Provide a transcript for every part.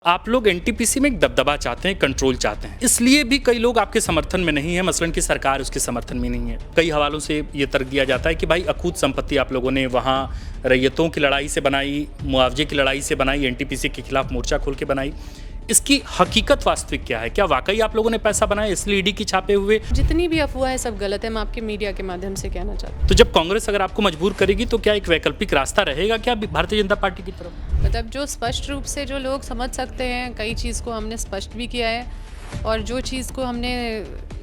आप लोग एनटीपीसी में एक दबदबा चाहते हैं, कंट्रोल चाहते हैं, इसलिए भी कई लोग आपके समर्थन में नहीं है। मसलन की सरकार उसके समर्थन में नहीं है। कई हवालों से ये तर्क दिया जाता है कि भाई अकूत संपत्ति आप लोगों ने वहाँ रैयतों की लड़ाई से बनाई, मुआवजे की लड़ाई से बनाई, एनटीपीसी के खिलाफ मोर्चा खोल के बनाई। इसकी हकीकत वास्तविक क्या है? क्या वाकई आप लोगों ने पैसा बनाया इसलिए ईडी की छापे हुए? जितनी भी अफवाह है सब गलत है। मैं आपके मीडिया के माध्यम से कहना चाहती हूँ। तो जब कांग्रेस अगर आपको मजबूर करेगी तो क्या एक वैकल्पिक रास्ता रहेगा क्या भारतीय जनता पार्टी की तरफ? मतलब जो स्पष्ट रूप से जो लोग समझ सकते हैं, कई चीज़ को हमने स्पष्ट भी किया है और जो चीज़ को हमने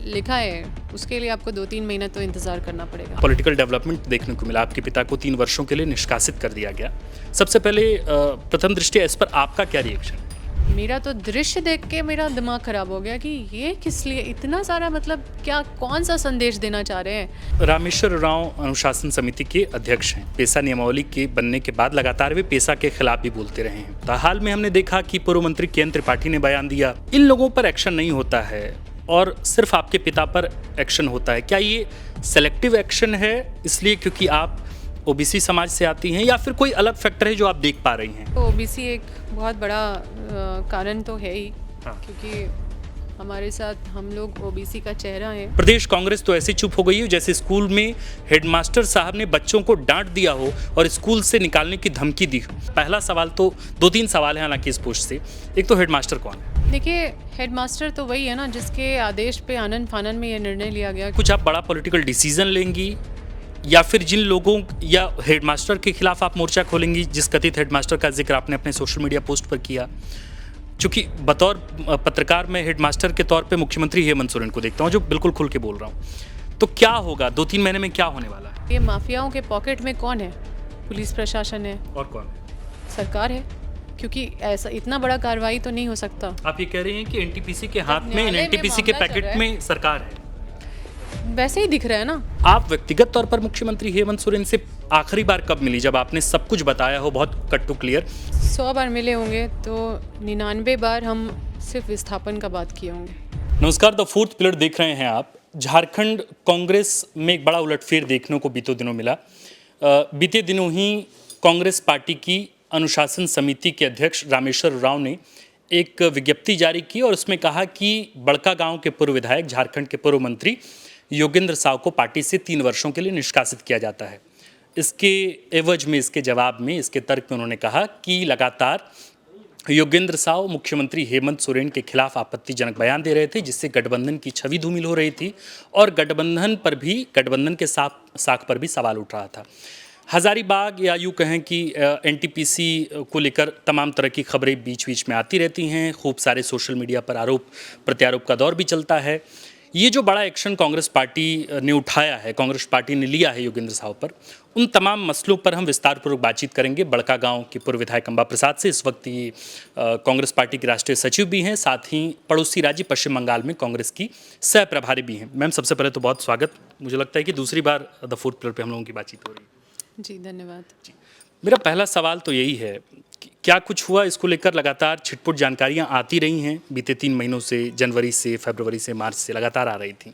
लिखा है उसके लिए आपको 2-3 महीने तो इंतज़ार करना पड़ेगा। पॉलिटिकल डेवलपमेंट देखने को मिला। आपके पिता को 3 वर्षों के लिए निष्कासित कर दिया गया। सबसे पहले प्रथम दृष्टया इस पर आपका क्या रिएक्शन है? मेरा तो दृश्य देख के मेरा दिमाग खराब हो गया कि ये किस लिए इतना सारा, मतलब क्या, कौन सा संदेश देना चाह रहे हैं। रामेश्वर उरांव अनुशासन समिति के अध्यक्ष हैं। पेसा नियमावली के बनने के बाद लगातार वे पेसा के खिलाफ भी बोलते रहे हैं। तो हाल में हमने देखा कि पूर्व मंत्री के त्रिपाठी ने बयान दिया, इन लोगों पर एक्शन नहीं होता है और सिर्फ आपके पिता पर एक्शन होता है। क्या ये सेलेक्टिव एक्शन है इसलिए क्योंकि आप ओबीसी समाज से आती हैं या फिर कोई अलग फैक्टर है जो आप देख पा रही हैं? तो ओबीसी एक बहुत बड़ा कारण तो है ही। हाँ। क्योंकि हमारे साथ हम लोग ओबीसी का चेहरा है। प्रदेश कांग्रेस तो ऐसे चुप हो गई है जैसे स्कूल में हेडमास्टर साहब ने बच्चों को डांट दिया हो और स्कूल से निकालने की धमकी दी हो। पहला सवाल तो 2-3 सवाल है हालांकि इस पोस्ट से। एक तो हेडमास्टर कौन है? देखिए, हेडमास्टर तो वही है ना जिसके आदेश पे आनन फानन में ये निर्णय लिया गया। कुछ आप बड़ा पॉलिटिकल डिसीजन लेंगी या फिर जिन लोगों या हेडमास्टर के खिलाफ आप मोर्चा खोलेंगी जिस कथित हेडमास्टर का जिक्र आपने अपने सोशल मीडिया पोस्ट पर किया? चूंकि बतौर पत्रकार मैं हेडमास्टर के तौर पे मुख्यमंत्री हेमंत सोरेन को देखता हूँ जो बिल्कुल खुल के बोल रहा हूँ। तो क्या होगा 2-3 महीने में, क्या होने वाला है? ये माफियाओं के पॉकेट में कौन है? पुलिस प्रशासन है। और कौन है? सरकार है। क्योंकि ऐसा इतना बड़ा कार्रवाई तो नहीं हो सकता। आप ये कह रहे हैं कि एनटीपीसी के हाथ में, न्यायालय में एनटीपीसी के मामला चल रहा पैकेट है। में सरकार है। वैसे ही दिख रहा है ना। आप व्यक्तिगत तौर पर मुख्यमंत्री हेमंत सोरेन से आखिरी बार कब मिली जब आपने सब कुछ बताया हो बहुत कट टू क्लियर? 100 बार मिले होंगे तो 99 बार हम सिर्फ विस्थापन का बात किए होंगे। नमस्कार, द फोर्थ पिलर देख रहे हैं आप। झारखंड कांग्रेस में एक बड़ा उलटफेर देखने को बीते दिनों मिला। बीते दिनों ही कांग्रेस पार्टी की अनुशासन समिति के अध्यक्ष रामेश्वर उरांव ने एक विज्ञप्ति जारी की और उसमें कहा कि बड़का गांव के पूर्व विधायक, झारखंड के पूर्व मंत्री योगेंद्र साव को पार्टी से 3 वर्षों के लिए निष्कासित किया जाता है। इसके एवज में, इसके जवाब में, इसके तर्क में उन्होंने कहा कि लगातार योगेंद्र साव मुख्यमंत्री हेमंत सोरेन के खिलाफ आपत्तिजनक बयान दे रहे थे जिससे गठबंधन की छवि धूमिल हो रही थी और गठबंधन के साख पर भी सवाल उठ रहा था। हजारीबाग या यूँ कहें कि एनटीपीसी को लेकर तमाम तरह की खबरें बीच बीच में आती रहती हैं। खूब सारे सोशल मीडिया पर आरोप प्रत्यारोप का दौर भी चलता है। ये जो बड़ा एक्शन कांग्रेस पार्टी ने उठाया है, कांग्रेस पार्टी ने लिया है योगेंद्र साव पर, उन तमाम मसलों पर हम विस्तारपूर्वक बातचीत करेंगे बड़का गांव के पूर्व विधायक अंबा प्रसाद से। इस वक्त ये कांग्रेस पार्टी के राष्ट्रीय सचिव भी हैं, साथ ही पड़ोसी राज्य पश्चिम बंगाल में कांग्रेस की सह प्रभारी भी हैं। मैम, सबसे पहले तो बहुत स्वागत। मुझे लगता है कि दूसरी बार द फोर्थ पिलर पर हम लोगों की बातचीत हो रही है। जी धन्यवाद। जी, मेरा पहला सवाल तो यही है कि क्या कुछ हुआ इसको लेकर? लगातार छिटपुट जानकारियां आती रही हैं बीते 3 महीनों से, जनवरी से, फरवरी से, मार्च से लगातार आ रही थी।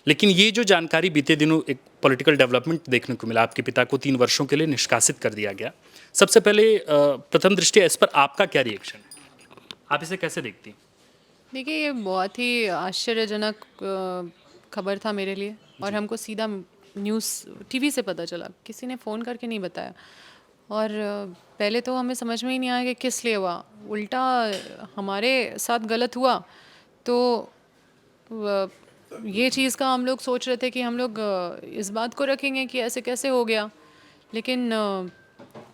लेकिन ये जो जानकारी बीते दिनों एक पॉलिटिकल डेवलपमेंट देखने को मिला, आपके पिता को 3 वर्षों के लिए निष्कासित कर दिया गया। सबसे पहले प्रथम दृष्टया इस पर आपका क्या रिएक्शन है? आप इसे कैसे देखती हैं? देखिए, ये बहुत ही आश्चर्यजनक खबर था मेरे लिए और हमको सीधा न्यूज़ टीवी से पता चला, किसी ने फ़ोन करके नहीं बताया। और पहले तो हमें समझ में ही नहीं आया कि किस लिए हुआ। उल्टा हमारे साथ गलत हुआ तो ये चीज़ का हम लोग सोच रहे थे कि हम लोग इस बात को रखेंगे कि ऐसे कैसे हो गया। लेकिन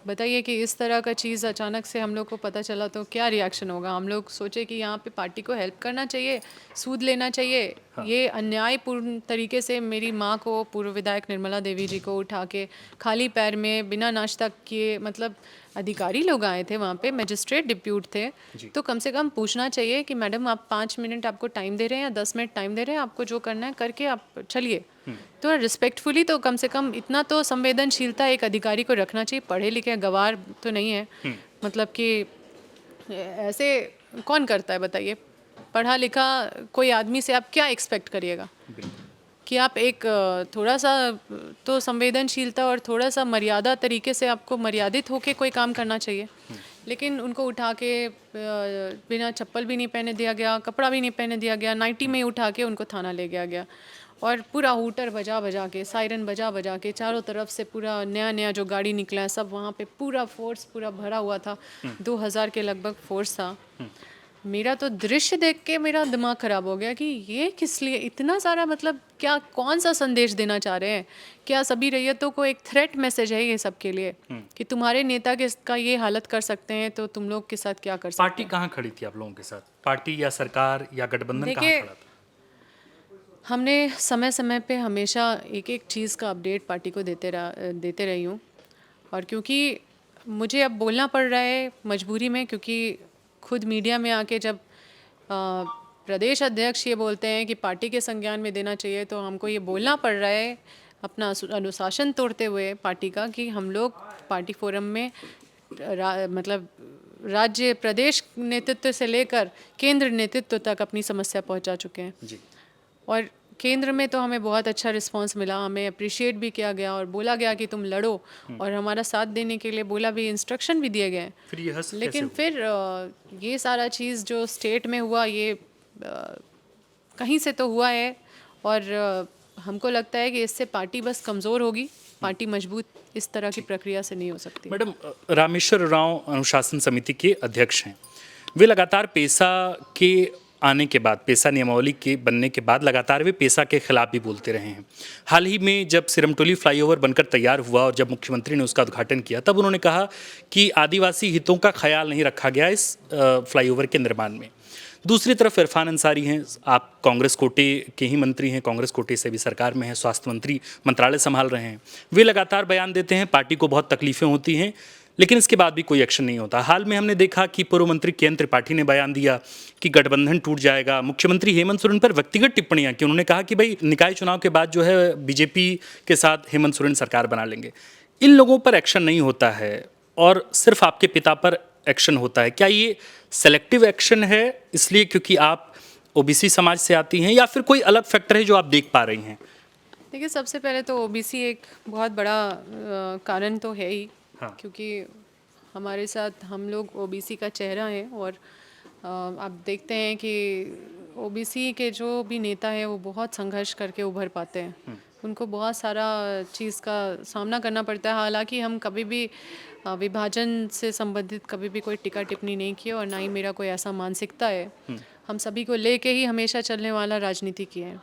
बताइए कि इस तरह का चीज़ अचानक से हम लोग को पता चला तो क्या रिएक्शन होगा। हम लोग सोचे कि यहाँ पे पार्टी को हेल्प करना चाहिए, सूद लेना चाहिए। हाँ। ये अन्यायपूर्ण तरीके से मेरी माँ को, पूर्व विधायक निर्मला देवी जी को उठा के खाली पैर में बिना नाश्ता किए, मतलब अधिकारी लोग आए थे वहाँ पे, मजिस्ट्रेट डिप्यूट थे, तो कम से कम पूछना चाहिए कि मैडम आप 5 मिनट आपको टाइम दे रहे हैं या 10 मिनट टाइम दे रहे हैं, आपको जो करना है करके आप चलिए। तो रिस्पेक्टफुली तो कम से कम इतना तो संवेदनशीलता एक अधिकारी को रखना चाहिए। पढ़े लिखे गवार तो नहीं है, मतलब कि ऐसे कौन करता है बताइए। पढ़ा लिखा कोई आदमी से आप क्या एक्सपेक्ट करिएगा कि आप एक थोड़ा सा तो संवेदनशीलता और थोड़ा सा मर्यादा तरीके से आपको मर्यादित होके कोई काम करना चाहिए। लेकिन उनको उठा के बिना चप्पल भी नहीं पहने दिया गया, कपड़ा भी नहीं पहने दिया गया, नाइटी में ही उठा के उनको थाना ले गया गया। और पूरा हूटर बजा बजा के, सायरन बजा बजा के, चारों तरफ से पूरा नया नया जो गाड़ी निकला है सब वहाँ पे पूरा फोर्स पूरा भरा हुआ था। 2000 के लगभग फोर्स था। मेरा तो दृश्य देख के मेरा दिमाग खराब हो गया कि ये किस लिए इतना सारा, मतलब क्या, कौन सा संदेश देना चाह रहे हैं? क्या सभी रैयतों को एक थ्रेट मैसेज है ये सब के लिए कि तुम्हारे नेता के का ये हालत कर सकते हैं तो तुम लोग के साथ क्या कर सकते हैं? पार्टी कहाँ खड़ी थी आप लोगों के साथ? पार्टी या सरकार या गठबंधन कहाँ देखिए, खड़ा था? हमने समय समय पे हमेशा एक एक चीज़ का अपडेट पार्टी को देते रही हूँ। और क्योंकि मुझे अब बोलना पड़ रहा है मजबूरी में, क्योंकि खुद मीडिया में आके जब प्रदेश अध्यक्ष ये बोलते हैं कि पार्टी के संज्ञान में देना चाहिए, तो हमको ये बोलना पड़ रहा है अपना अनुशासन तोड़ते हुए पार्टी का कि हम लोग पार्टी फोरम में मतलब राज्य प्रदेश नेतृत्व से लेकर केंद्र नेतृत्व तक अपनी समस्या पहुंचा चुके हैं। जी। और केंद्र में तो हमें बहुत अच्छा रिस्पांस मिला, हमें अप्रिशिएट भी किया गया और बोला गया कि तुम लड़ो, और हमारा साथ देने के लिए बोला भी, इंस्ट्रक्शन भी दिए गए। फिर ये हस लेकिन फिर ये सारा चीज़ जो स्टेट में हुआ, ये कहीं से तो हुआ है। और हमको लगता है कि इससे पार्टी बस कमज़ोर होगी, पार्टी मजबूत इस तरह की प्रक्रिया से नहीं हो सकती। मैडम, रामेश्वर राव अनुशासन समिति के अध्यक्ष हैं। वे लगातार पेशा के आने के बाद, पेशा नियमावली के बनने के बाद लगातार वे पेशा के खिलाफ भी बोलते रहे हैं। हाल ही में जब सिरमटोली फ्लाईओवर बनकर तैयार हुआ और जब मुख्यमंत्री ने उसका उद्घाटन किया, तब उन्होंने कहा कि आदिवासी हितों का ख्याल नहीं रखा गया इस फ्लाईओवर के निर्माण में। दूसरी तरफ इरफान अंसारी हैं, आप कांग्रेस कोटे के ही मंत्री हैं, कांग्रेस कोटे से भी सरकार में हैं, स्वास्थ्य मंत्री मंत्रालय संभाल रहे हैं। वे लगातार बयान देते हैं, पार्टी को बहुत तकलीफें होती हैं, लेकिन इसके बाद भी कोई एक्शन नहीं होता। हाल में हमने देखा कि पूर्व मंत्री के एन त्रिपाठी ने बयान दिया कि गठबंधन टूट जाएगा। मुख्यमंत्री हेमंत सोरेन पर व्यक्तिगत टिप्पणियां की, उन्होंने कहा कि भाई निकाय चुनाव के बाद जो है बीजेपी के साथ हेमंत सोरेन सरकार बना लेंगे। इन लोगों पर एक्शन नहीं होता है और सिर्फ आपके पिता पर एक्शन होता है। क्या ये सेलेक्टिव एक्शन है इसलिए क्योंकि आप ओबीसी समाज से आती हैं, या फिर कोई अलग फैक्टर है जो आप देख पा रही हैं? देखिए, सबसे पहले तो ओबीसी एक बहुत बड़ा कारण तो है ही। हाँ। क्योंकि हमारे साथ हम लोग ओबीसी का चेहरा है। और आप देखते हैं कि ओबीसी के जो भी नेता है वो बहुत संघर्ष करके उभर पाते हैं। उनको बहुत सारा चीज़ का सामना करना पड़ता है। हालांकि हम कभी भी विभाजन से संबंधित कभी भी कोई टिक्का टिप्पणी नहीं की और ना ही मेरा कोई ऐसा मानसिकता है। हम सभी को लेके ही हमेशा चलने वाला राजनीति किए हैं।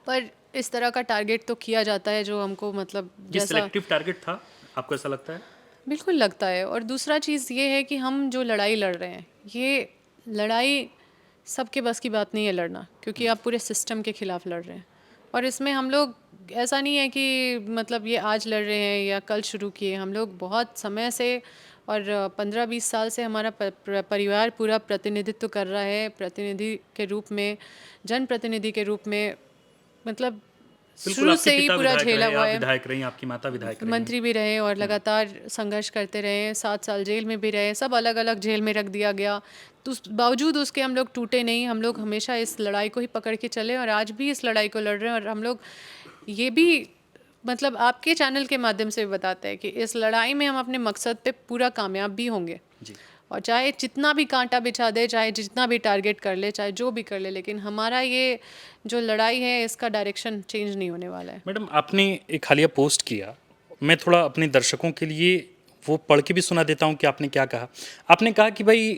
पर इस तरह का टारगेट तो किया जाता है जो हमको, मतलब ये जैसा सिलेक्टिव टारगेट था, आपको ऐसा लगता है? बिल्कुल लगता है। और दूसरा चीज़ ये है कि हम जो लड़ाई लड़ रहे हैं, ये लड़ाई सबके बस की बात नहीं है लड़ना, क्योंकि आप पूरे सिस्टम के खिलाफ लड़ रहे हैं। और इसमें हम लोग, ऐसा नहीं है कि मतलब ये आज लड़ रहे हैं या कल शुरू किए, हम लोग बहुत समय से और 15-20 साल से हमारा परिवार पूरा प्रतिनिधित्व कर रहा है, प्रतिनिधि के रूप में, जनप्रतिनिधि के रूप में, मतलब शुरू से ही पूरा झेला हुआ है। विधायक रही, आपकी माता विधायक रही, मंत्री भी रहे और लगातार संघर्ष करते रहे, 7 साल जेल में भी रहे, सब अलग अलग जेल में रख दिया गया। तो बावजूद उसके हम लोग टूटे नहीं, हम लोग हमेशा इस लड़ाई को ही पकड़ के चले और आज भी इस लड़ाई को लड़ रहे हैं। और हम लोग ये भी, मतलब आपके चैनल के माध्यम से भी बताते हैं कि इस लड़ाई में हम अपने मकसद पे पूरा कामयाब भी होंगे। जी। और चाहे जितना भी कांटा बिछा दे, चाहे जितना भी टारगेट कर ले, चाहे जो भी कर ले, लेकिन हमारा ये जो लड़ाई है इसका डायरेक्शन चेंज नहीं होने वाला है। मैडम, आपने एक हालिया पोस्ट किया, मैं थोड़ा अपने दर्शकों के लिए वो पढ़ के भी सुना देता हूँ कि आपने क्या कहा। आपने कहा कि भाई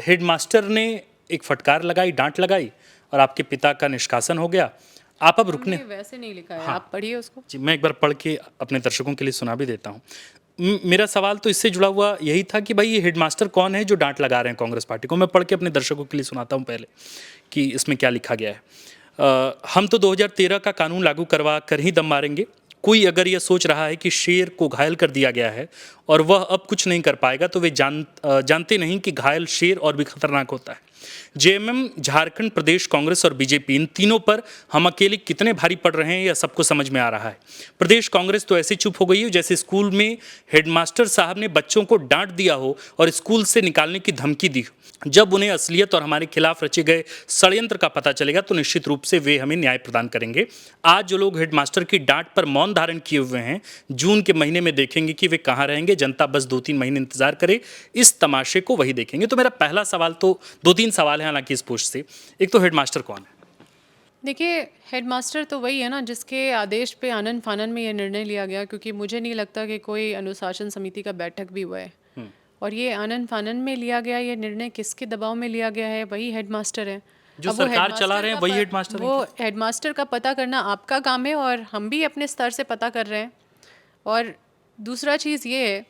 हेडमास्टर ने एक फटकार लगाई, डांट लगाई और आपके पिता का निष्कासन हो गया, आप अब रुकने। वैसे नहीं लिखा है। हाँ। आप पढ़िए उसको। जी, मैं एक बार पढ़ के अपने दर्शकों के लिए सुना भी देता हूँ। मेरा सवाल तो इससे जुड़ा हुआ यही था कि भाई ये हेडमास्टर कौन है जो डांट लगा रहे हैं कांग्रेस पार्टी को। मैं पढ़ के अपने दर्शकों के लिए सुनाता हूँ पहले कि इसमें क्या लिखा गया है। हम तो 2013 का कानून लागू करवा कर ही दम मारेंगे। कोई अगर यह सोच रहा है कि शेर को घायल कर दिया गया है और वह अब कुछ नहीं कर पाएगा, तो वे जानते नहीं कि घायल शेर और भी खतरनाक होता है। जेएमएम, झारखंड प्रदेश कांग्रेस और बीजेपी, इन तीनों पर हम अकेले कितने भारी पड़ रहे हैं यह सबको समझ में आ रहा है। प्रदेश कांग्रेस तो ऐसे चुप हो गई है जैसे स्कूल में हेडमास्टर साहब ने बच्चों को डांट दिया हो और स्कूल से निकालने की धमकी दी। जब उन्हें असलियत और हमारे खिलाफ रचे गए षड्यंत्र का पता चलेगा तो निश्चित रूप से वे हमें न्याय प्रदान करेंगे। आज जो लोग हेडमास्टर की डांट पर मौन धारण किए हुए हैं, जून के महीने में देखेंगे कि वे कहाँ रहेंगे। जनता बस 2-3 महीने इंतजार करे, इस तमाशे को वही देखेंगे। तो मेरा पहला सवाल, तो 2-3 सवाल है हालांकि इस पोस्ट से। एक तो हेडमास्टर कौन है? देखिए, हेडमास्टर तो वही है ना जिसके आदेश पे आनन फानन में ये निर्णय लिया गया, क्योंकि मुझे नहीं लगता कि कोई अनुशासन समिति का बैठक भी हुआ है। और ये आनन फानन में लिया गया ये निर्णय किसके दबाव में लिया गया है? वही हेडमास्टर है। जो अब वो सरकार हेडमास्टर चला रहे हैं का वही प- हेडमास्टर हैं वो हेडमास्टर का पता करना आपका काम है, और हम भी अपने स्तर से पता कर रहे हैं। और दूसरा चीज़ ये है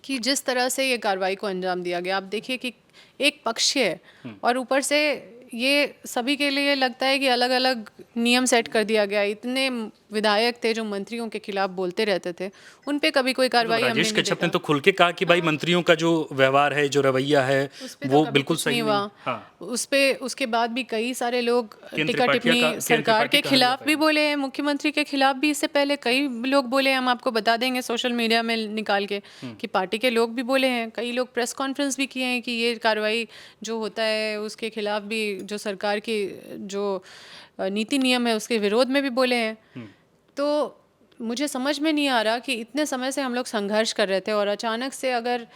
कि जिस तरह से ये कार्रवाई को अंजाम दिया गया, आप देखिए कि एक पक्ष है और ऊपर से ये सभी के लिए लगता है कि अलग अलग नियम सेट कर दिया गया। इतने विधायक थे जो मंत्रियों के खिलाफ बोलते रहते थे, उन पे कभी कोई कार्रवाई हमने राजेश नहीं कश्यप देखा। ने तो खुल के कहा कि भाई मंत्रियों का जो व्यवहार है, जो रवैया है, उस पे तो वो कभी बिल्कुल कुछ सही नहीं नहीं। हुआ। हाँ, उस पे उसके बाद भी कई सारे लोग टिक्का त्रिपाठी टिप्पणी का- सरकार त्रिपाठी के का खिलाफ हल्ला भी बोले हैं, मुख्यमंत्री के खिलाफ भी इससे पहले कई लोग बोले हैं। हम आपको बता देंगे सोशल मीडिया में निकाल के कि पार्टी के लोग भी बोले हैं। कई लोग प्रेस कॉन्फ्रेंस भी किए हैं कि ये कार्रवाई जो होता है उसके खिलाफ भी, जो सरकार की जो नीति नियम है उसके विरोध में भी बोले हैं। तो मुझे समझ में नहीं आ रहा कि इतने समय से हम लोग संघर्ष कर रहे थे और अचानक से अगर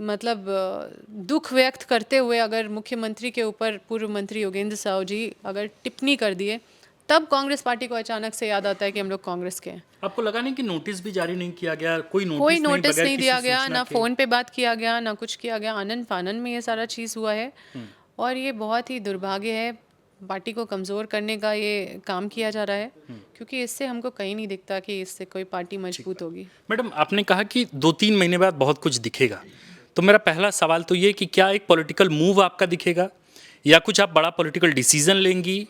मतलब दुख व्यक्त करते हुए अगर मुख्यमंत्री के ऊपर पूर्व मंत्री योगेंद्र साहु जी अगर टिप्पणी कर दिए, तब कांग्रेस पार्टी को अचानक से याद आता है कि हम लोग कांग्रेस के हैं। आपको लगा नहीं कि नोटिस भी जारी नहीं किया गया? कोई कोई नोटिस बगैर नहीं किसी दिया गया, सूचना ना के? फ़ोन पे बात किया गया, ना कुछ किया गया। आनन फानन में ये सारा चीज़ हुआ है और ये बहुत ही दुर्भाग्य है। पार्टी को कमज़ोर करने का ये काम किया जा रहा है, क्योंकि इससे हमको कहीं नहीं दिखता कि इससे कोई पार्टी मजबूत होगी। मैडम, आपने कहा कि 2-3 महीने बाद बहुत कुछ दिखेगा, तो मेरा पहला सवाल तो ये कि क्या एक पॉलिटिकल मूव आपका दिखेगा, या कुछ आप बड़ा पॉलिटिकल डिसीजन लेंगी,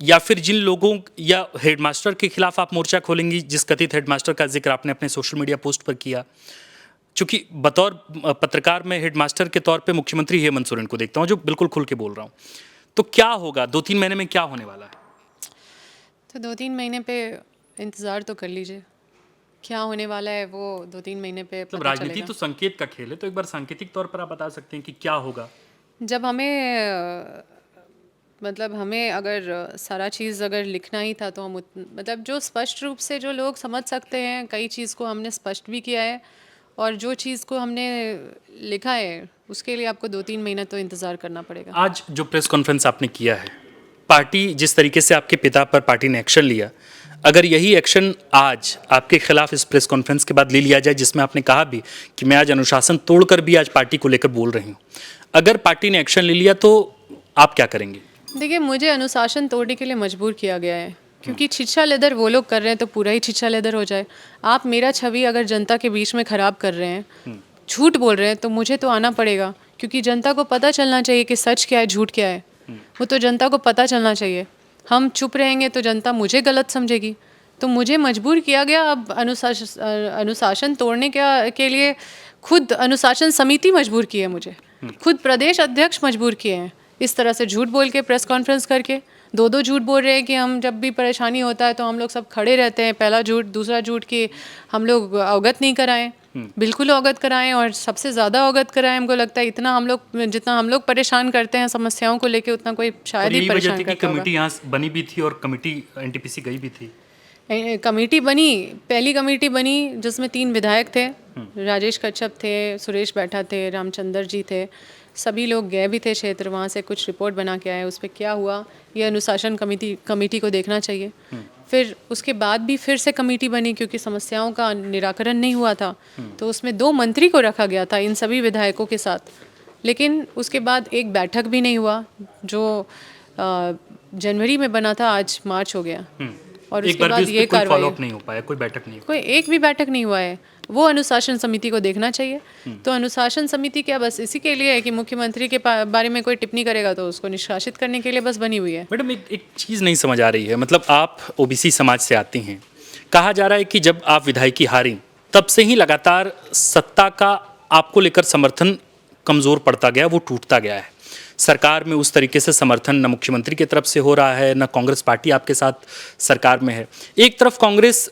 या फिर जिन लोगों या हेडमास्टर के खिलाफ आप मोर्चा खोलेंगी, जिस कथित हेडमास्टर का जिक्र आपने अपने सोशल मीडिया पोस्ट पर किया? चूंकि बतौर पत्रकार मैं हेडमास्टर के तौर पे मुख्यमंत्री हेमंत सोरेन को देखता हूँ, जो बिल्कुल खुल के बोल रहा हूँ। तो क्या होगा 2-3 महीने में, क्या होने वाला है? तो 2-3 महीने पे इंतज़ार तो कर लीजिए, क्या होने वाला है वो 2-3 महीने पे मतलब पता राजनीति चलेगा। तो संकेत का खेल है, तो एक बार सांकेतिक तौर पर आप बता सकते हैं कि क्या होगा? जब हमें मतलब हमें अगर सारा चीज़ अगर लिखना ही था तो हम मतलब जो स्पष्ट रूप से जो लोग समझ सकते हैं, कई चीज़ को हमने स्पष्ट भी किया है, और जो चीज़ को हमने लिखा है उसके लिए आपको 2-3 महीना तो इंतज़ार करना पड़ेगा। आज जो प्रेस कॉन्फ्रेंस आपने किया है, पार्टी जिस तरीके से आपके पिता पर पार्टी ने एक्शन लिया, अगर यही एक्शन आज आपके खिलाफ इस प्रेस कॉन्फ्रेंस के बाद ले लिया जाए, जिसमें आपने कहा भी कि मैं आज अनुशासन तोड़कर भी आज पार्टी को लेकर बोल रही हूँ, अगर पार्टी ने एक्शन ले लिया तो आप क्या करेंगे? देखिए, मुझे अनुशासन तोड़ने के लिए मजबूर किया गया है, क्योंकि छिछा लेदर वो लोग कर रहे हैं तो पूरा ही छिछा लेदर हो जाए। आप मेरा छवि अगर जनता के बीच में ख़राब कर रहे हैं, झूठ बोल रहे हैं, तो मुझे तो आना पड़ेगा, क्योंकि जनता को पता चलना चाहिए कि सच क्या है, झूठ क्या है। वो तो जनता को पता चलना चाहिए। हम चुप रहेंगे तो जनता मुझे गलत समझेगी। तो मुझे मजबूर किया गया। अब अनुशासन तोड़ने के लिए खुद अनुशासन समिति मजबूर की है मुझे, खुद प्रदेश अध्यक्ष मजबूर किए हैं इस तरह से झूठ बोल के, प्रेस कॉन्फ्रेंस करके। दो झूठ बोल रहे हैं कि हम जब भी परेशानी होता है तो हम लोग सब खड़े रहते हैं। पहला झूठ, दूसरा झूठ कि हम लोग अवगत नहीं कराएं, बिल्कुल अवगत कराएं, और सबसे ज़्यादा अवगत कराएं। हमको लगता है इतना हम लोग, जितना हम लोग परेशान करते हैं समस्याओं को लेके, उतना कोई शायद ही परेशान करता होगा। कमेटी यहाँ बनी भी थी और कमेटी एनटीपीसी गई भी थी। कमेटी बनी, पहली कमेटी बनी जिसमें 3 विधायक थे, राजेश कश्यप थे, सुरेश बैठा थे, रामचंद्र जी थे। सभी लोग गए भी थे क्षेत्र, वहाँ से कुछ रिपोर्ट बना के आए। उस पर क्या हुआ ये अनुशासन कमेटी को देखना चाहिए। फिर उसके बाद भी फिर से कमेटी बनी, क्योंकि समस्याओं का निराकरण नहीं हुआ था, तो उसमें 2 मंत्री को रखा गया था इन सभी विधायकों के साथ। लेकिन उसके बाद एक बैठक भी नहीं हुआ, जो जनवरी में बना था, आज मार्च हो गया, और उसके बाद ये कार्रवाई फॉलोअप नहीं हो पाया, कोई बैठक नहीं हुई। कोई एक भी बैठक नहीं हुआ है। वो अनुशासन समिति को देखना चाहिए। तो अनुशासन समिति क्या बस इसी के लिए है कि मुख्यमंत्री के बारे में कोई टिप्पणी करेगा तो उसको निष्कासित करने के लिए बस बनी हुई है। मैडम, एक चीज़ नहीं समझ आ रही है, मतलब आप ओबीसी समाज से आती हैं, कहा जा रहा है कि जब आप विधायकी हारी तब से ही लगातार सत्ता का आपको लेकर समर्थन कमज़ोर पड़ता गया, वो टूटता गया है। सरकार में उस तरीके से समर्थन न मुख्यमंत्री की तरफ से हो रहा है, न कांग्रेस पार्टी आपके साथ सरकार में है। एक तरफ कांग्रेस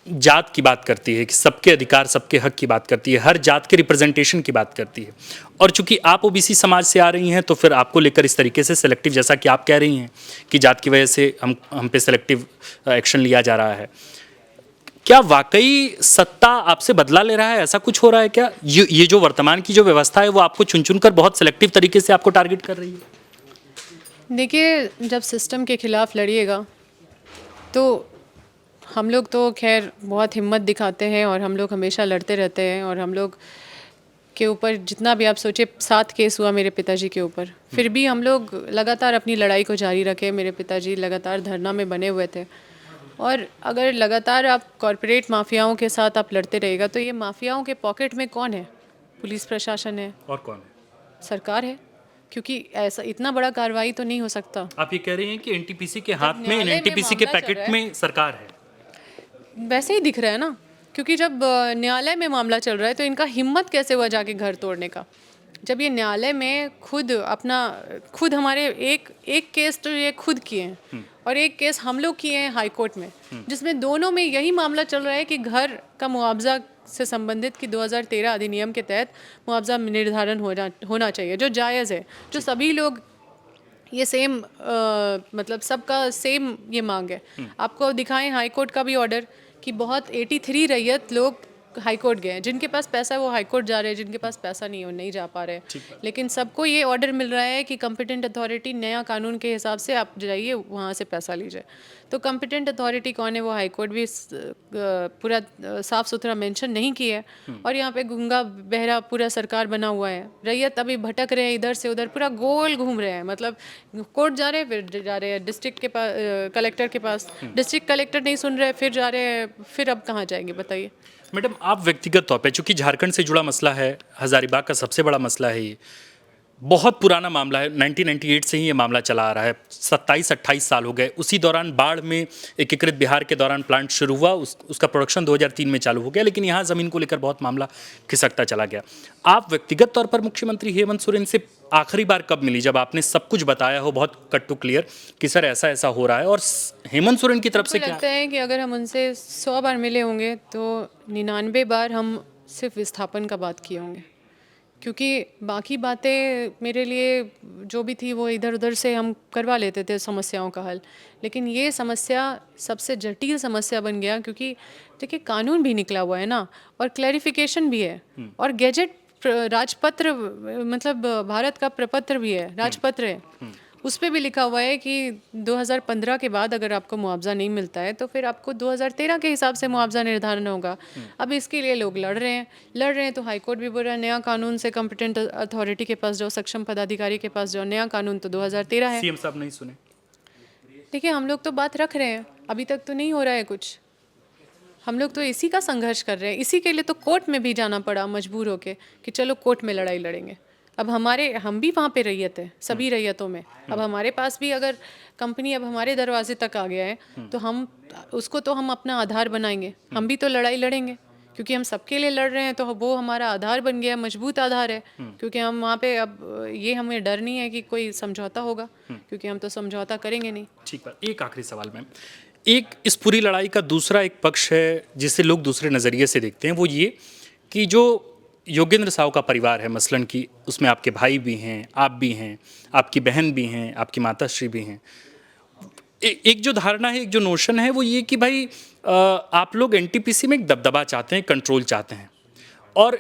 जात की बात करती है, कि सबके अधिकार सबके हक की बात करती है, हर जात के रिप्रेजेंटेशन की बात करती है। और चूंकि आप ओबीसी समाज से आ रही हैं तो फिर आपको लेकर इस तरीके से सेलेक्टिव, जैसा कि आप कह रही हैं कि जात की वजह से हम पे सेलेक्टिव एक्शन लिया जा रहा है, क्या वाकई सत्ता आपसे बदला ले रहा है? ऐसा कुछ हो रहा है क्या? ये जो वर्तमान की जो व्यवस्था है वो आपको चुन चुन कर बहुत सेलेक्टिव तरीके से आपको टारगेट कर रही है? देखिए, जब सिस्टम के खिलाफ लड़िएगा तो हम लोग तो खैर बहुत हिम्मत दिखाते हैं और हम लोग हमेशा लड़ते रहते हैं, और हम लोग के ऊपर जितना भी आप सोचे 7 केस हुआ मेरे पिताजी के ऊपर, फिर भी हम लोग लगातार अपनी लड़ाई को जारी रखे। मेरे पिताजी लगातार धरना में बने हुए थे, और अगर लगातार आप कॉरपोरेट माफियाओं के साथ आप लड़ते रहेगा तो ये माफियाओं के पॉकेट में कौन है? पुलिस प्रशासन है और कौन है? सरकार है, क्योंकि ऐसा इतना बड़ा कार्रवाई तो नहीं हो सकता। आप ये कह रहे हैं कि एनटीपीसी के हाथ में, न्यायालय में एनटीपीसी के मामला चल पैकेट रहा है। में सरकार है। वैसे ही दिख रहा है ना, क्योंकि जब न्यायालय में मामला चल रहा है तो इनका हिम्मत कैसे हुआ जाके घर तोड़ने का? जब ये न्यायालय में खुद हमारे एक केस तो ये खुद किए हैं और एक केस हम लोग किए हैं हाई कोर्ट में, जिसमें दोनों में यही मामला चल रहा है कि घर का मुआवजा से संबंधित कि 2013 अधिनियम के तहत मुआवजा निर्धारण होना चाहिए, जो जायज़ है, जो सभी लोग ये सेम मतलब सबका सेम ये मांग है। आपको दिखाएं हाई कोर्ट का भी ऑर्डर कि बहुत 83 रैयत लोग हाई कोर्ट गए हैं, जिनके पास पैसा है वो हाई कोर्ट जा रहे हैं, जिनके पास पैसा नहीं है वो नहीं जा पा रहे हैं। लेकिन सबको ये ऑर्डर मिल रहा है कि कॉम्पिटेंट अथॉरिटी नया कानून के हिसाब से आप जाइए वहाँ से पैसा लीजिए। तो कॉम्पिटेंट अथॉरिटी कौन है? वो हाई कोर्ट भी पूरा साफ सुथरा मेंशन नहीं किया है, और यहाँ पे गूंगा बहरा पूरा सरकार बना हुआ है। रैयत अभी भटक रहे हैं इधर से उधर, पूरा गोल घूम रहे हैं, मतलब कोर्ट जा रहे हैं फिर जा रहे हैं डिस्ट्रिक्ट के पास, कलेक्टर के पास, डिस्ट्रिक्ट कलेक्टर नहीं सुन रहे फिर जा रहे हैं, फिर अब कहाँ जाएंगे बताइए? मैडम, आप व्यक्तिगत तौर पे, चूंकि झारखंड से जुड़ा मसला है, हजारीबाग का सबसे बड़ा मसला है, ये बहुत पुराना मामला है, 1998 से ही ये मामला चला आ रहा है, 27-28 साल हो गए। उसी दौरान बाढ़ में एकीकृत बिहार के दौरान प्लांट शुरू हुआ, उसका प्रोडक्शन 2003 में चालू हो गया, लेकिन यहाँ ज़मीन को लेकर बहुत मामला खिसकता चला गया। आप व्यक्तिगत तौर पर मुख्यमंत्री हेमंत सोरेन से आखिरी बार कब मिली, जब आपने सब कुछ बताया हो बहुत कट टू क्लियर कि सर ऐसा ऐसा हो रहा है, और हेमंत सोरेन की तरफ से क्या? लगता है कि अगर हम उनसे 100 बार मिले होंगे तो 99 बार हम सिर्फ विस्थापन का बात किए होंगे, क्योंकि बाकी बातें मेरे लिए जो भी थी वो इधर उधर से हम करवा लेते थे समस्याओं का हल, लेकिन ये समस्या सबसे जटिल समस्या बन गया, क्योंकि देखिए कानून भी निकला हुआ है ना, और क्लैरिफिकेशन भी है, और गैजेट राजपत्र मतलब भारत का प्रपत्र भी है, राजपत्र है, उस पर भी लिखा हुआ है कि 2015 के बाद अगर आपको मुआवजा नहीं मिलता है तो फिर आपको 2013 के हिसाब से मुआवजा निर्धारण होगा। अब इसके लिए लोग लड़ रहे हैं तो हाई कोर्ट भी बोल रहा है नया कानून से कॉम्पिटेंट अथॉरिटी के पास जाओ, सक्षम पदाधिकारी के पास जाओ, नया कानून तो 2013 है। सीएम साहब नहीं सुने? देखिए, हम लोग तो बात रख रहे हैं, अभी तक तो नहीं हो रहा है कुछ। हम लोग तो इसी का संघर्ष कर रहे हैं, इसी के लिए तो कोर्ट में भी जाना पड़ा मजबूर होके कि चलो कोर्ट में लड़ाई लड़ेंगे। अब हम भी वहाँ पे रैयत है, सभी रैयतों में। अब हमारे पास भी अगर कंपनी अब हमारे दरवाजे तक आ गया है तो हम उसको तो हम अपना आधार बनाएंगे, हम भी तो लड़ाई लड़ेंगे, क्योंकि हम सबके लिए लड़ रहे हैं तो वो हमारा आधार बन गया, मजबूत आधार है। क्योंकि हम वहाँ पे अब ये हमें डर नहीं है कि कोई समझौता होगा, क्योंकि हम तो समझौता करेंगे नहीं। ठीक है, एक आखिरी सवाल मैम, एक इस पूरी लड़ाई का दूसरा एक पक्ष है जिसे लोग दूसरे नज़रिए से देखते हैं, वो ये कि जो योगेंद्र साहू का परिवार है मसलन की, उसमें आपके भाई भी हैं, आप भी हैं, आपकी बहन भी हैं, आपकी माताश्री भी हैं। एक जो धारणा है, एक जो नोशन है, वो ये कि भाई आप लोग एनटीपीसी में एक दबदबा चाहते हैं, कंट्रोल चाहते हैं, और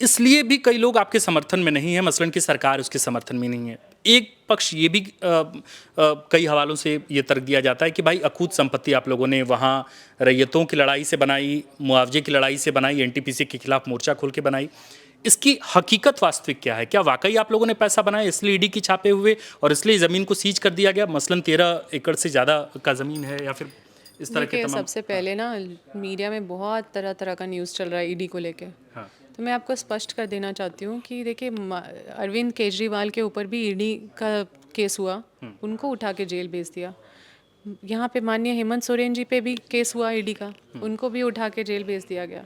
इसलिए भी कई लोग आपके समर्थन में नहीं है, मसलन की सरकार उसके समर्थन में नहीं है। एक पक्ष ये भी कई हवालों से ये तर्क दिया जाता है कि भाई अकूत संपत्ति आप लोगों ने वहाँ रैयतों की लड़ाई से बनाई, मुआवजे की लड़ाई से बनाई, एनटीपीसी के खिलाफ मोर्चा खोल के बनाई। इसकी हकीकत वास्तविक क्या है? क्या वाकई आप लोगों ने पैसा बनाया इसलिए ईडी की छापे हुए और इसलिए ज़मीन को सीज कर दिया गया, मसलन 13 एकड़ से ज़्यादा का ज़मीन है, या फिर इस तरह के तमाम? सबसे पहले ना मीडिया में बहुत तरह तरह का न्यूज़ चल रहा है ईडी को लेके। हाँ। तो मैं आपको स्पष्ट कर देना चाहती हूँ कि देखिए, अरविंद केजरीवाल के ऊपर भी ईडी का केस हुआ, उनको उठा के जेल भेज दिया। यहाँ पे माननीय हेमंत सोरेन जी पे भी केस हुआ ईडी का, उनको भी उठा के जेल भेज दिया गया।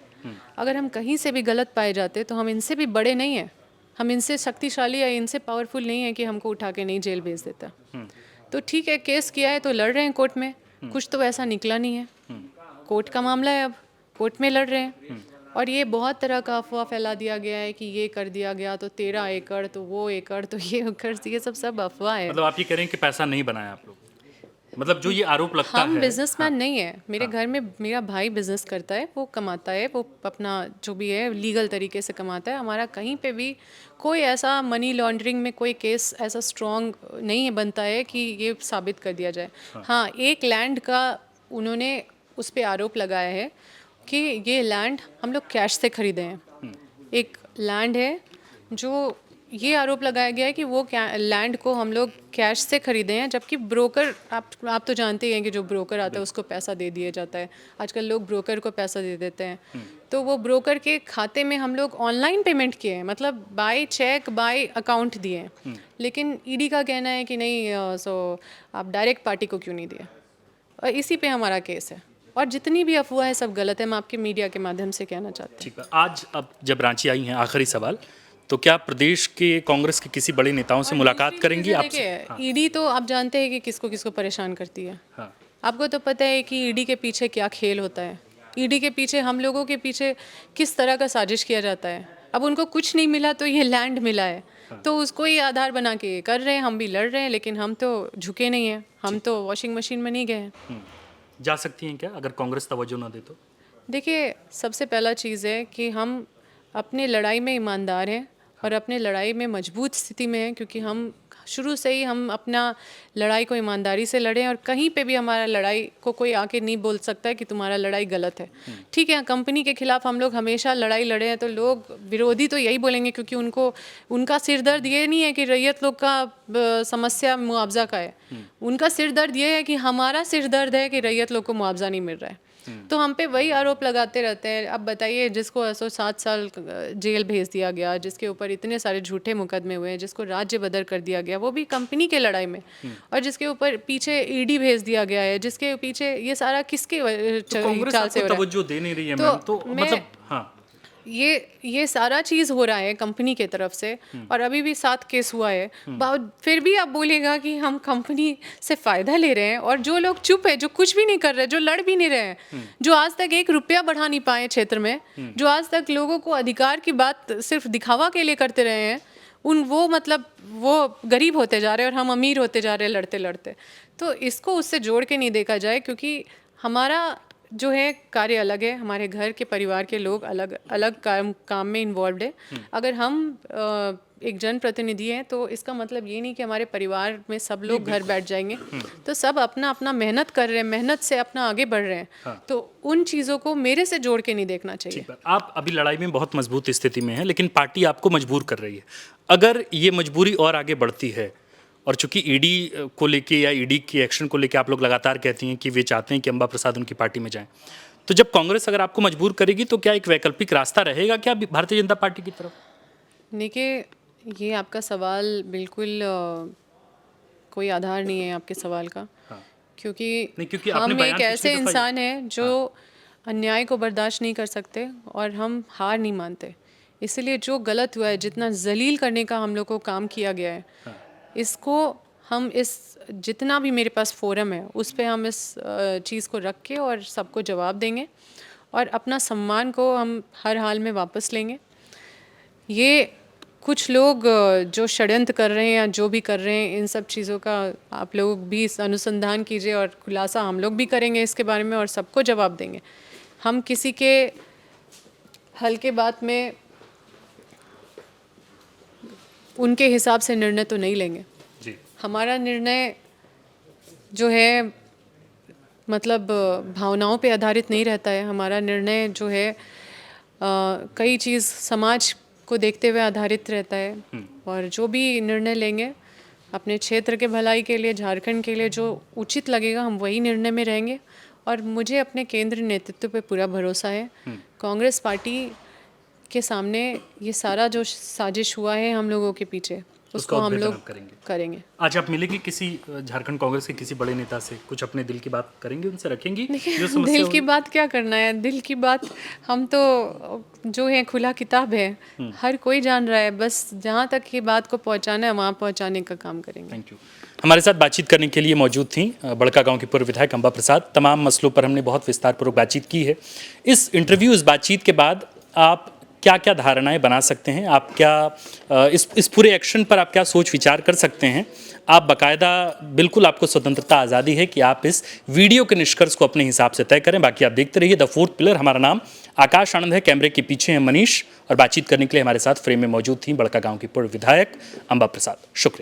अगर हम कहीं से भी गलत पाए जाते तो हम इनसे भी बड़े नहीं हैं, हम इनसे शक्तिशाली या इनसे पावरफुल नहीं है कि हमको उठा के नहीं जेल भेज देता। तो ठीक है, केस किया है तो लड़ रहे हैं कोर्ट में, कुछ तो ऐसा निकला नहीं है, कोर्ट का मामला है। अब कोर्ट में लड़ रहे हैं। और ये बहुत तरह का अफवाह फैला दिया गया है कि ये कर दिया गया तो 13 एकड़ तो वो एकड़ तो ये एकड़, ये सब अफवाह है। मतलब आप ये कह रहे हैं कि पैसा नहीं बनाया आप लोग, मतलब जो ये आरोप लगता हम है। बिजनेसमैन नहीं है, मेरे घर में मेरा भाई बिजनेस करता है, वो कमाता है, वो अपना जो भी है लीगल तरीके से कमाता है। हमारा कहीं पे भी कोई ऐसा मनी लॉन्ड्रिंग में कोई केस ऐसा स्ट्रॉन्ग नहीं बनता है कि ये साबित कर दिया जाए। हाँ, एक लैंड का उन्होंने उस पर आरोप लगाया है कि ये लैंड हम लोग कैश से खरीदे हैं। एक लैंड है जो ये आरोप लगाया गया है कि वो लैंड को हम लोग कैश से खरीदे हैं, जबकि ब्रोकर, आप तो जानते ही हैं कि जो ब्रोकर आता है उसको पैसा दे दिया जाता है। आजकल लोग ब्रोकर को पैसा दे देते हैं, तो वो ब्रोकर के खाते में हम लोग ऑनलाइन पेमेंट किए हैं, मतलब बाय चेक बाय अकाउंट दिए हैं। लेकिन ईडी का कहना है कि नहीं, सो आप डायरेक्ट पार्टी को क्यों नहीं दिए, और इसी पे हमारा केस है। और जितनी भी अफवाह है सब गलत है, मैं आपके मीडिया के माध्यम से कहना चाहती हूँ। ठीक है, आज अब जब रांची आई हैं, आखिरी सवाल, तो क्या प्रदेश के कांग्रेस के किसी बड़े नेताओं से मुलाकात करेंगी आपसे? ईडी तो आप जानते हैं कि किसको किसको परेशान करती है। हाँ। आपको तो पता है कि ईडी के पीछे क्या खेल होता है। ईडी के पीछे, हम लोगों के पीछे किस तरह का साजिश किया जाता है। अब उनको कुछ नहीं मिला तो ये लैंड मिला है, तो उसको ही आधार बना के कर रहे हैं। हम भी लड़ रहे हैं, लेकिन हम तो झुके नहीं हैं, हम तो वॉशिंग मशीन में नहीं गए हैं। जा सकती हैं क्या अगर कांग्रेस तवज्जो ना दे तो? देखिए, सबसे पहला चीज़ है कि हम अपने लड़ाई में ईमानदार हैं और अपने लड़ाई में मजबूत स्थिति में हैं, क्योंकि हम शुरू से ही हम अपना लड़ाई को ईमानदारी से लड़े, और कहीं पे भी हमारा लड़ाई को कोई आके नहीं बोल सकता है कि तुम्हारा लड़ाई गलत है। ठीक है, कंपनी के खिलाफ हम लोग हमेशा लड़ाई लड़े हैं, तो लोग विरोधी तो यही बोलेंगे, क्योंकि उनको उनका सिर दर्द ये नहीं है कि रैयत लोग का समस्या मुआवजा का है। उनका सिर दर्द ये है कि हमारा सिर दर्द है कि रैयत लोग को मुआवजा नहीं मिल रहा है। तो हम पे वही आरोप लगाते रहते हैं। अब बताइए, जिसको 7 साल जेल भेज दिया गया, जिसके ऊपर इतने सारे झूठे मुकदमे हुए हैं, जिसको राज्य बदर कर दिया गया, वो भी कंपनी के लड़ाई में, और जिसके ऊपर पीछे ईडी भेज दिया गया है, जिसके पीछे ये सारा किसके कांग्रेस चाल से हो आपको रहा है। तवज्जो दे नहीं रही है मैम, तो मतलब हाँ, ये सारा चीज़ हो रहा है कंपनी के तरफ से, और अभी भी 7 केस हुआ है। फिर भी आप बोलेगा कि हम कंपनी से फ़ायदा ले रहे हैं, और जो लोग चुप है, जो कुछ भी नहीं कर रहे, जो लड़ भी नहीं रहे हैं, जो आज तक 1 रुपया बढ़ा नहीं पाए क्षेत्र में, जो आज तक लोगों को अधिकार की बात सिर्फ दिखावा के लिए करते रहे हैं, वो गरीब होते जा रहे हैं और हम अमीर होते जा रहे हैं लड़ते लड़ते। तो इसको उससे जोड़ के नहीं देखा जाए, क्योंकि हमारा जो है कार्य अलग है, हमारे घर के परिवार के लोग अलग अलग काम में इन्वॉल्व है। अगर हम एक जनप्रतिनिधि हैं, तो इसका मतलब ये नहीं कि हमारे परिवार में सब लोग घर बैठ जाएंगे। तो सब अपना अपना मेहनत कर रहे हैं, मेहनत से अपना आगे बढ़ रहे हैं। तो उन चीज़ों को मेरे से जोड़ के नहीं देखना चाहिए। आप अभी लड़ाई में बहुत मजबूत स्थिति में हैं, लेकिन पार्टी आपको मजबूर कर रही है। अगर ये मजबूरी और आगे बढ़ती है, और चूंकि ईडी को लेके या ईडी के एक्शन को लेके आप लोग लगातार कहती हैं कि वे चाहते हैं कि अंबा प्रसाद उनकी पार्टी में जाएं, तो जब कांग्रेस अगर आपको मजबूर करेगी, तो क्या एक वैकल्पिक रास्ता रहेगा क्या भारतीय जनता पार्टी की तरफ? देखिए, ये आपका सवाल बिल्कुल कोई आधार नहीं है आपके सवाल का। क्योंकि हम एक ऐसे इंसान हैं जो अन्याय को बर्दाश्त नहीं कर सकते, और हम हार नहीं मानते। इसलिए जो गलत हुआ है, जितना जलील करने का हम लोग को काम किया गया है, इसको हम जितना भी मेरे पास फोरम है, उस पे हम इस चीज़ को रख के और सबको जवाब देंगे, और अपना सम्मान को हम हर हाल में वापस लेंगे। ये कुछ लोग जो षड्यंत्र कर रहे हैं या जो भी कर रहे हैं, इन सब चीज़ों का आप लोग भी अनुसंधान कीजिए, और खुलासा हम लोग भी करेंगे इसके बारे में, और सबको जवाब देंगे। हम किसी के हल्के बात में उनके हिसाब से निर्णय तो नहीं लेंगे जी। हमारा निर्णय जो है, मतलब भावनाओं पे आधारित नहीं रहता है। हमारा निर्णय जो है कई चीज़ समाज को देखते हुए आधारित रहता है, और जो भी निर्णय लेंगे अपने क्षेत्र के भलाई के लिए, झारखंड के लिए जो उचित लगेगा, हम वही निर्णय में रहेंगे। और मुझे अपने केंद्रीय नेतृत्व पे पूरा भरोसा है। कांग्रेस पार्टी के सामने ये सारा जो साजिश हुआ है हम लोगों के पीछे, उसको हम उद्भेदन लोग आप करेंगे। करेंगे। आज आप मिलेंगे किसी झारखंड कांग्रेस के किसी बड़े नेता से, कुछ अपने दिल की बात करेंगे, उनसे रखेंगी जो समस्या दिल की होगी? बात क्या करना है, दिल की बात हम तो जो है खुला किताब है, हर कोई जान रहा है, बस जहाँ तक ये बात को पहुँचाना है वहाँ पहुँचाने का काम करेंगे। Thank you. हमारे साथ बातचीत करने के लिए मौजूद थी बड़का गांव की पूर्व विधायक अंबा प्रसाद। तमाम मसलों पर हमने बहुत विस्तारपूर्वक बातचीत की है। इस इंटरव्यू, इस बातचीत के बाद आप क्या क्या धारणाएं बना सकते हैं, आप क्या इस पूरे एक्शन पर आप क्या सोच विचार कर सकते हैं? आप बाकायदा, बिल्कुल आपको स्वतंत्रता आज़ादी है कि आप इस वीडियो के निष्कर्ष को अपने हिसाब से तय करें। बाकी आप देखते रहिए द फोर्थ पिलर। हमारा नाम आकाश आनंद है, कैमरे के पीछे है मनीष, और बातचीत करने के लिए हमारे साथ फ्रेम में मौजूद थी बड़का गांव की पूर्व विधायक अंबा प्रसाद। शुक्रिया।